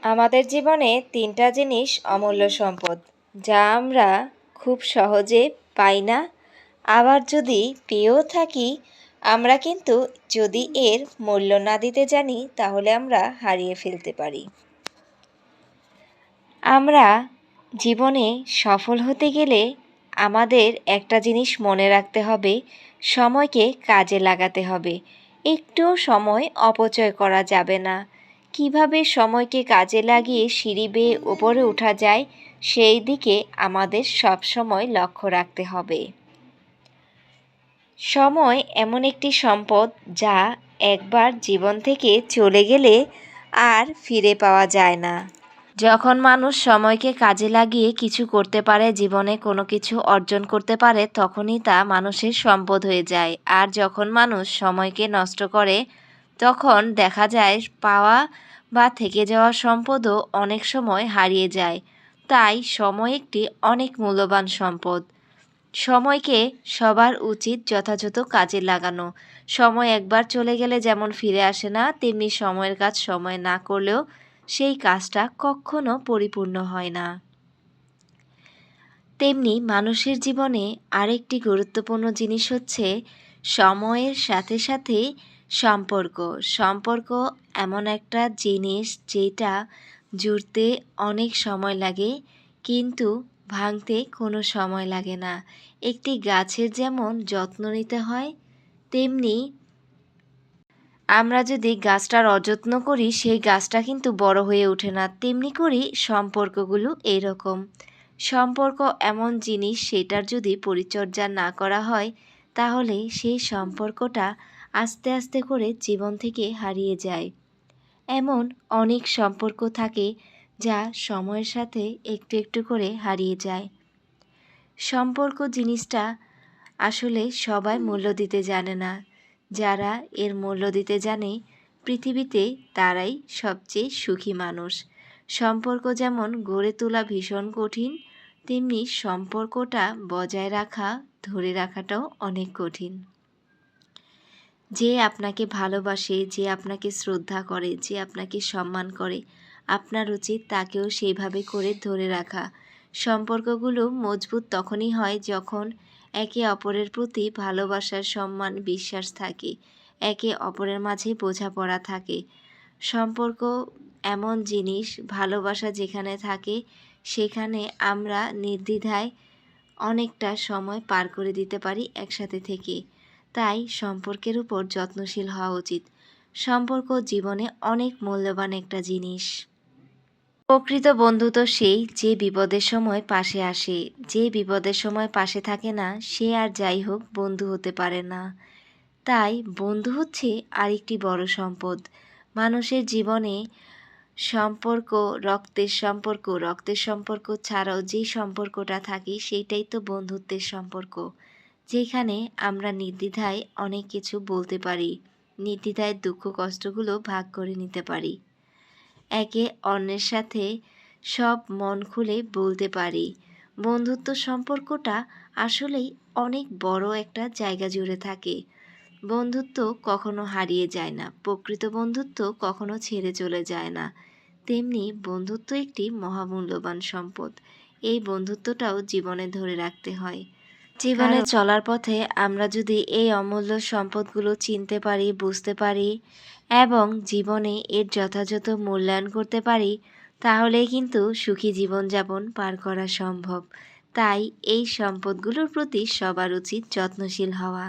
আমাদের জীবনে তিনটা জিনিস অমূল্য সম্পদ, যা আমরা খুব সহজে পাই না। আবার যদি পেয়েও থাকি, আমরা কিন্তু যদি এর মূল্য না দিতে জানি, তাহলে আমরা হারিয়ে ফেলতে পারি। আমরা জীবনে সফল হতে গেলে আমাদের একটা জিনিস মনে রাখতে হবে, সময়কে কাজে লাগাতে হবে। একটুও সময় অপচয় করা যাবে না। কিভাবে সময়কে কাজে লাগিয়ে সিঁড়ি বেয়ে উপরে ওঠা যায়, সেই দিকে আমাদের সবসময় লক্ষ্য রাখতে হবে। সময় এমন একটি সম্পদ যা একবার জীবন থেকে চলে গেলে আর ফিরে পাওয়া যায় না। যখন মানুষ সময়কে কাজে লাগিয়ে কিছু করতে পারে, জীবনে কোনো কিছু অর্জন করতে পারে, তখনই তা মানুষের সম্পদ হয়ে যায়। আর যখন মানুষ সময়কে নষ্ট করে, তখন দেখা যায় পাওয়া বা থেকে যাওয়া সম্পদও অনেক সময় হারিয়ে যায়। তাই সময় একটি অনেক মূল্যবান সম্পদ। সময়কে সবার উচিত যথাযথ কাজে লাগানো। সময় একবার চলে গেলে যেমন ফিরে আসে না, তেমনি সময়ের কাজ সময় না করলেও সেই কাজটা কখনো পরিপূর্ণ হয় না। তেমনি মানুষের জীবনে আরেকটি গুরুত্বপূর্ণ জিনিস হচ্ছে সময়ের সাথে সাথে সম্পর্ক। সম্পর্ক এমন একটা জিনিস যেটা জুড়তে অনেক সময় লাগে, কিন্তু ভাঙতে কোনো সময় লাগে না। একটি গাছের যেমন যত্ন নিতে হয়, তেমনি আমরা যদি গাছটার অযত্ন করি, সেই গাছটা কিন্তু বড় হয়ে ওঠে না। তেমনি করি সম্পর্কগুলো এরকম। সম্পর্ক এমন জিনিস, সেটার যদি পরিচর্যা না করা হয়, তাহলে সেই সম্পর্কটা আস্তে আস্তে করে জীবন থেকে হারিয়ে যায়। এমন অনেক সম্পর্ক থাকে যা সময়ের সাথে একটু একটু করে হারিয়ে যায়। সম্পর্ক জিনিসটা আসলে সবাই মূল্য দিতে জানে না। যারা এর মূল্য দিতে জানে, পৃথিবীতে তারাই সবচেয়ে সুখী মানুষ। সম্পর্ক যেমন গড়ে তোলা ভীষণ কঠিন, তেমনি সম্পর্কটা বজায় রাখা, ধরে রাখাটাও অনেক কঠিন। যে আপনাকে ভালোবাসে, যে আপনাকে শ্রদ্ধা করে, যে আপনাকে সম্মান করে, আপনার উচিত তাকেও সেইভাবে করে ধরে রাখা। সম্পর্কগুলো মজবুত তখনই হয় যখন একে অপরের প্রতি ভালোবাসা, সম্মান, বিশ্বাস থাকে, একে অপরের মাঝে বোঝাপড়া থাকে। সম্পর্ক এমন জিনিস, ভালোবাসা যেখানে থাকে, সেখানে আমরা নির্দ্বিধায় অনেকটা সময় পার করে দিতে পারি একসাথে থেকে। তাই সম্পর্কের উপর যত্নশীল হওয়া উচিত। সম্পর্ক জীবনে অনেক মূল্যবান একটা জিনিস। প্রকৃত বন্ধু তো সেই, যে বিপদের সময় পাশে আসে। যে বিপদের সময় পাশে থাকে না, সে আর যাই হোক বন্ধু হতে পারে না। তাই বন্ধু হচ্ছে আরেকটি বড় সম্পদ। মানুষের জীবনে সম্পর্ক, রক্তের সম্পর্ক ছাড়াও যে সম্পর্কটা থাকে, সেইটাই তো বন্ধুত্বের সম্পর্ক। যেখানে আমরা নির্দ্বিধায় অনেক কিছু বলতে পারি, নির্দ্বিধায় দুঃখ কষ্টগুলো ভাগ করে নিতে পারি, একে অন্যের সাথে সব মন খুলে বলতে পারি। বন্ধুত্ব সম্পর্কটা আসলেই অনেক বড় একটা জায়গা জুড়ে থাকে। বন্ধুত্ব কখনো হারিয়ে যায় না, প্রকৃত বন্ধুত্ব কখনো ছেড়ে চলে যায় না। তেমনি বন্ধুত্ব একটি মহামূল্যবান সম্পদ। এই বন্ধুত্বটাও জীবনে ধরে রাখতে হয়। জীবনে চলার পথে আমরা যদি এই অমূল্য সম্পদগুলো চিনতে পারি, বুঝতে পারি এবং জীবনে এর যথাযথ মূল্যায়ন করতে পারি, তাহলেই কিন্তু সুখী জীবনযাপন পার করা সম্ভব। তাই এই সম্পদগুলোর প্রতি সবার উচিত যত্নশীল হওয়া।